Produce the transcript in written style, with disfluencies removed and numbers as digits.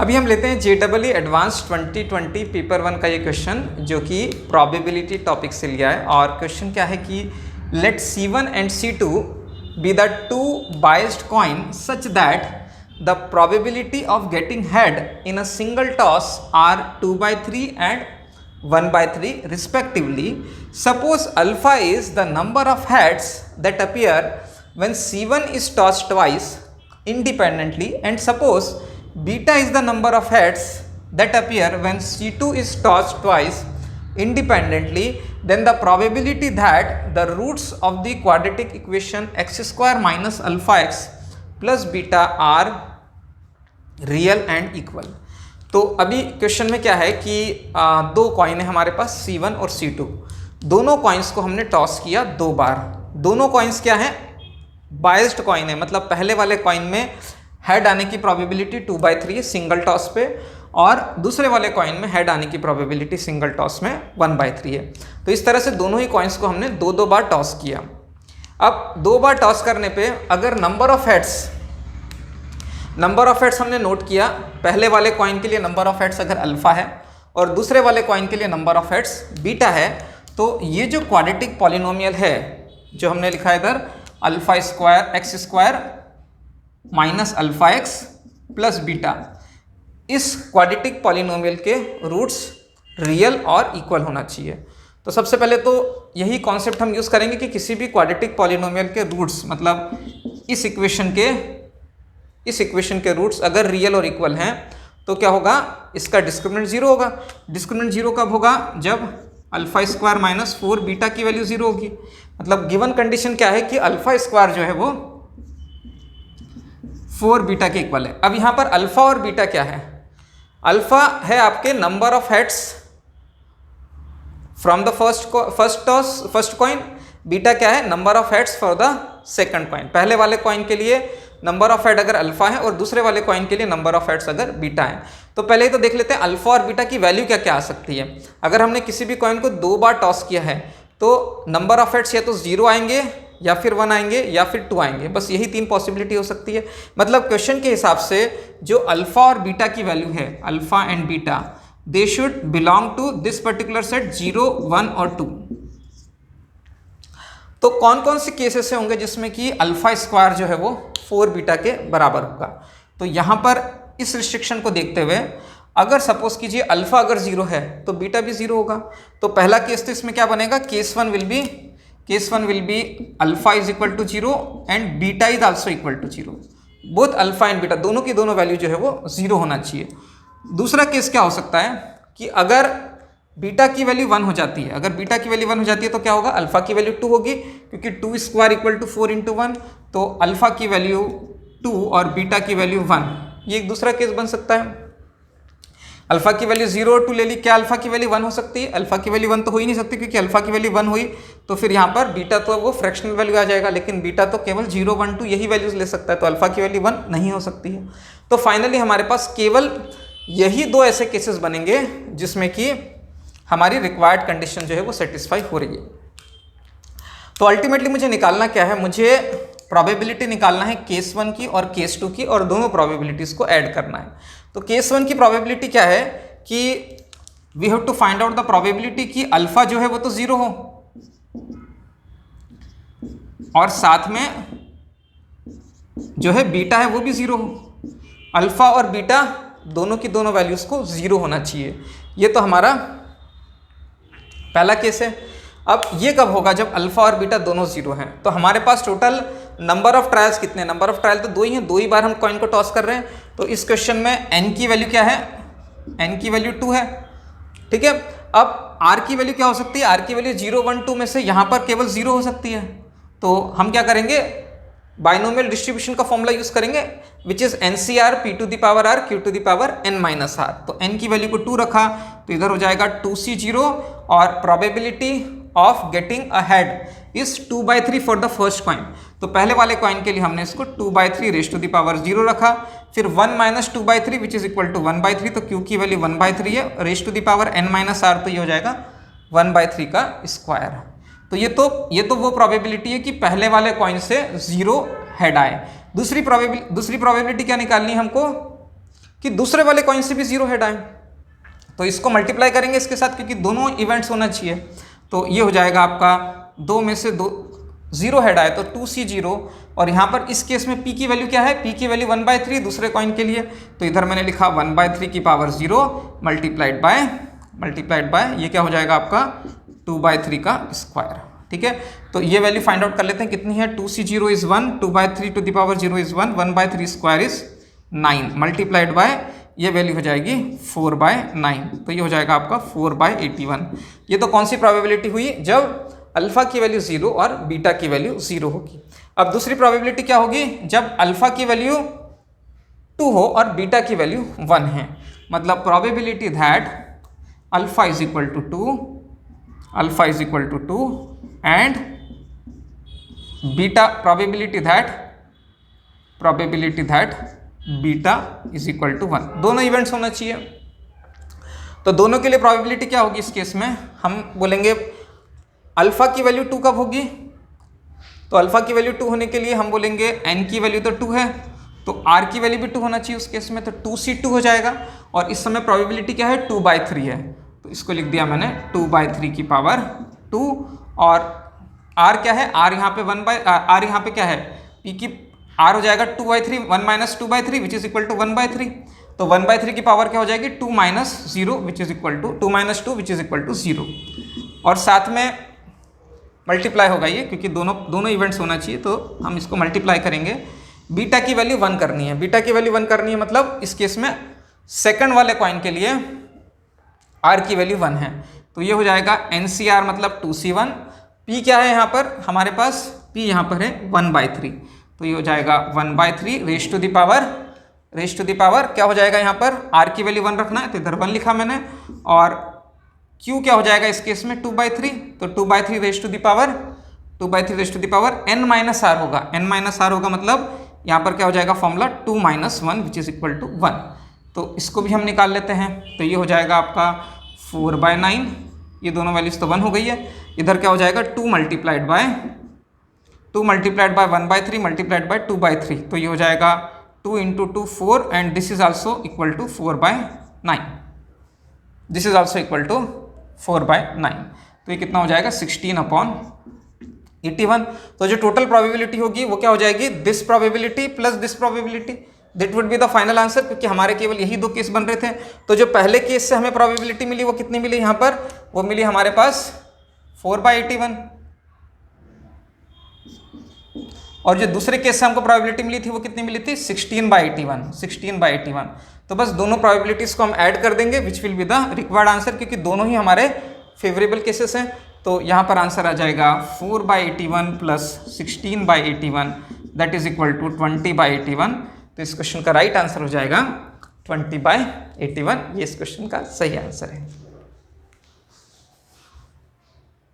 अभी हम लेते हैं JEE एडवांस 2020 पेपर 1 का ये क्वेश्चन जो कि प्रोबेबिलिटी टॉपिक से लिया है। और क्वेश्चन क्या है कि let C1 and C2 be the two biased coin such that the probability of getting head in a single toss are 2/3 and 1/3 respectively. Suppose alpha is the number of heads that appear when C1 is tossed twice independently, and suppose beta is the number of heads that appear when C2 is tossed twice independently. Then the probability that the roots of the quadratic equation x square minus alpha x plus beta are real and equal. तो अभी question में क्या है कि दो coin है हमारे पास C1 और C2। दोनों कॉइन्स को हमने टॉस किया 2 बार। दोनों कॉइन्स क्या है, बाइस्ड कॉइन है, मतलब पहले वाले कॉइन में हेड आने की प्रोबेबिलिटी 2/3 है सिंगल टॉस पे, और दूसरे वाले कॉइन में हेड आने की प्रोबेबिलिटी सिंगल टॉस में 1/3 है। तो इस तरह से दोनों ही कॉइन्स को हमने 2-2 बार टॉस किया। अब 2 बार टॉस करने पे अगर नंबर ऑफ हेड्स हमने नोट किया, पहले वाले कॉइन के लिए नंबर ऑफ हेड्स अगर अल्फा है और दूसरे वाले कॉइन के लिए नंबर ऑफ हेड्स बीटा है, तो ये जो क्वाड्रेटिक पॉलिनोमियल है जो हमने लिखा है इधर alpha square x square minus alpha x plus beta, इस क्वाड्रेटिक पॉलिनोमियल के रूट्स रियल और इक्वल होना चाहिए। तो सबसे पहले तो यही कॉन्सेप्ट हम यूज़ करेंगे कि किसी भी क्वाड्रेटिक पॉलिनोमियल के रूट्स, मतलब इस इक्वेशन के रूट्स अगर रियल और इक्वल हैं तो क्या होगा, इसका डिस्क्रिमिनेंट 0 होगा। डिस्क्रिमिनेंट 0 कब होगा, जब अल्फा स्क्वायर माइनस 4 बीटा की वैल्यू 0 होगी। मतलब गिवन कंडीशन क्या है कि अल्फा स्क्वायर जो है वो 4 बीटा के इक्वल है। अब यहाँ पर अल्फा और बीटा क्या है, अल्फा है आपके number of heads from the first coin, beta क्या है, number of heads for the second coin. पहले वाले कॉइन के लिए नंबर ऑफ हेड अगर अल्फा है और दूसरे वाले कॉइन के लिए नंबर ऑफ हेड्स अगर बीटा है। तो पहले ही तो देख लेते हैं अल्फा और बीटा की वैल्यू क्या क्या आ सकती है। अगर हमने किसी भी कॉइन को 2 बार टॉस किया है तो नंबर ऑफ हेड्स या तो 0 आएंगे या फिर 1 आएंगे या फिर 2 आएंगे, बस यही 3 पॉसिबिलिटी हो सकती है। मतलब क्वेश्चन के हिसाब से जो अल्फा और बीटा की वैल्यू है, alpha and beta, they should belong to this particular set 0, 1 और 2। तो कौन कौन से केसेस होंगे जिसमें कि अल्फा स्क्वायर जो है वो 4 बीटा के बराबर होगा। तो यहाँ पर इस रिस्ट्रिक्शन को देखते हुए अगर सपोज कीजिए अल्फा अगर 0 है तो बीटा भी 0 होगा। तो पहला केस तो इसमें क्या बनेगा, case one will be alpha is equal to 0 and beta is also equal to 0। Both alpha and beta दोनों की दोनों वैल्यू जो है वो 0 होना चाहिए। दूसरा केस क्या हो सकता है कि अगर बीटा की वैल्यू 1 हो जाती है, अगर बीटा की वैल्यू 1 हो जाती है तो क्या होगा, अल्फा की वैल्यू 2 होगी, क्योंकि 2 स्क्वायर इक्वल टू 4 इंटू 1। तो अल्फा की वैल्यू 2 और बीटा की वैल्यू 1, ये एक दूसरा केस बन सकता है। अल्फा की वैल्यू 0 और 2 ले ली, क्या अल्फा की वैल्यू 1 हो सकती है, अल्फा की वैल्यू 1 तो हो ही नहीं सकती, क्योंकि अल्फा की वैल्यू 1 हुई तो फिर यहाँ पर बीटा तो वो फ्रैक्शनल वैल्यू आ जाएगा, लेकिन बीटा तो केवल 0, 1, 2 यही वैल्यूज ले सकता है, तो अल्फा की वैल्यू 1 नहीं हो सकती है। तो फाइनली हमारे पास केवल यही 2 ऐसे केसेस बनेंगे जिसमें कि हमारी रिक्वायर्ड कंडीशन जो है वो सेटिस्फाई हो रही है। तो अल्टीमेटली मुझे निकालना क्या है, मुझे प्रोबेबिलिटी निकालना है केस 1 की और केस 2 की, और दोनों प्रोबेबिलिटीज को ऐड करना है। तो केस 1 की प्रोबेबिलिटी क्या है कि we have to find out the probability कि अल्फा जो है वो तो 0 हो और साथ में जो है बीटा है वो भी 0 हो। अल्फा और बीटा दोनों की दोनों वैल्यूज को 0 होना चाहिए। ये तो हमारा पहला केस है। अब ये कब होगा, जब अल्फा और बीटा दोनों 0 हैं। तो हमारे पास टोटल नंबर ऑफ ट्रायल्स कितने, नंबर ऑफ ट्रायल तो 2 ही हैं, 2 ही बार हम कॉइन को टॉस कर रहे हैं। तो इस क्वेश्चन में n की वैल्यू क्या है, n की वैल्यू 2 है, ठीक है। अब r की वैल्यू क्या हो सकती है, r की वैल्यू 0, 1, 2 में से यहाँ पर केवल 0 हो सकती है। तो हम क्या करेंगे, बाइनोमियल डिस्ट्रीब्यूशन का फॉर्मूला यूज करेंगे, which is NCR P to the power R Q to the power n minus R। तो n की वैल्यू को 2 रखा तो इधर हो जाएगा 2C0, और probability of getting a head is 2/3 for the first coin. तो पहले वाले कॉइन के लिए हमने इसको 2/3 रेज टू द पावर 0 रखा, फिर 1 minus 2/3 which is equal to 1/3। तो Q की वैल्यू 1/3 है, raise to the power n minus R, तो ये हो जाएगा 1/3 का स्क्वायर। तो ये तो वो प्रोबेबिलिटी है कि पहले वाले कॉइन से 0 हेड आए। दूसरी प्रोबेबिलिटी क्या निकालनी है हमको कि दूसरे वाले कॉइन से भी 0 हेड आए, तो इसको मल्टीप्लाई करेंगे इसके साथ क्योंकि दोनों इवेंट्स होना चाहिए। तो ये हो जाएगा आपका 2 में से 2 0 हेड आए तो 2C0, और यहाँ पर इस केस में P की वैल्यू क्या है, P की वैल्यू 1/3 दूसरे कॉइन के लिए, तो इधर मैंने लिखा 1/3 की पावर 0 मल्टीप्लाइड बाय ये क्या हो जाएगा आपका 2/3 का स्क्वायर। ठीक है, तो ये वैल्यू फाइंड आउट कर लेते हैं कितनी है, 2C0 is 1, 2/3 to the power 0 is 1, 1/3 square is 9 multiplied by ये वैल्यू हो जाएगी 4/9, तो ये हो जाएगा आपका 4/81। ये तो कौन सी प्रोबेबिलिटी हुई, जब अल्फा की वैल्यू 0 और बीटा की वैल्यू 0 होगी। अब दूसरी प्रोबेबिलिटी क्या होगी, जब अल्फा की वैल्यू 2 हो और बीटा की वैल्यू 1 है, मतलब probability that alpha is equal to 2 and beta probability that beta is equal to 1, दोनों इवेंट्स होना चाहिए। तो दोनों के लिए प्रोबेबिलिटी क्या होगी, इस केस में हम बोलेंगे अल्फा की वैल्यू 2 कब होगी, तो अल्फा की वैल्यू 2 होने के लिए हम बोलेंगे n की वैल्यू तो 2 है, तो r की वैल्यू भी 2 होना चाहिए उस केस में, तो 2C2 हो जाएगा। और इस समय प्रोबेबिलिटी क्या है, 2/3 है, तो इसको लिख दिया मैंने 2/3 की पावर 2, और r क्या है, r यहाँ पे r यहाँ पे क्या है, p की r हो जाएगा 2/3, 1 minus 2/3 which is equal to 1/3, तो 1/3 की पावर क्या हो जाएगी 2 minus 0 which is equal to 2 minus 2 which is equal to 0, और साथ में मल्टीप्लाई होगा ये क्योंकि दोनों इवेंट्स होना चाहिए, तो हम इसको मल्टीप्लाई करेंगे। बीटा की वैल्यू 1 करनी है, बीटा की वैल्यू 1 करनी है, मतलब इस केस में सेकंड वाले कॉइन के लिए r की वैल्यू 1 है, तो ये हो जाएगा NCR मतलब 2C1, P क्या है यहाँ पर हमारे पास, P यहाँ पर है 1/3, तो ये हो जाएगा 1/3 रेज टू द पावर क्या हो जाएगा, यहाँ पर r की वैल्यू 1 रखना है तो इधर 1 लिखा मैंने, और Q क्या हो जाएगा इस केस में 2/3, तो 2/3 raise to the power n minus r होगा, मतलब यहाँ पर क्या हो जाएगा formula 2 - 1 which is equal to 1, तो इसको भी हम निकाल लेते हैं, तो ये हो जाएगा आपका 4/9, ये दोनों वैल्यूज तो 1 हो गई है, इधर क्या हो जाएगा 2 मल्टीप्लाइड बाय 1/3 मल्टीप्लाइड बाय 2/3, तो ये हो जाएगा 2 × 2 4 and this is also equal to 4/9, this is also equal to 4/9, तो ये कितना हो जाएगा 16/81। तो जो टोटल प्रोबेबिलिटी होगी वो क्या हो जाएगी, this probability plus this probability, that would be the final answer, क्योंकि हमारे केवल यही 2 केस बन रहे थे। तो जो पहले केस से हमें प्रोबेबिलिटी मिली वो कितनी मिली, यहाँ पर वो मिली हमारे पास 4/81, और जो दूसरे केस से हमको प्रोबेबिलिटी मिली थी वो कितनी मिली थी 16/81। तो बस दोनों प्रोबेबिलिटीज को हम ऐड कर देंगे which will be the required answer, क्योंकि दोनों ही हमारे फेवरेबल केसेस हैं। तो यहाँ पर आंसर आ जाएगा 4/81 plus 16/81 that is equal to 20/81। तो इस क्वेश्चन का राइट आंसर हो जाएगा 20/81, ये इस क्वेश्चन का सही आंसर है।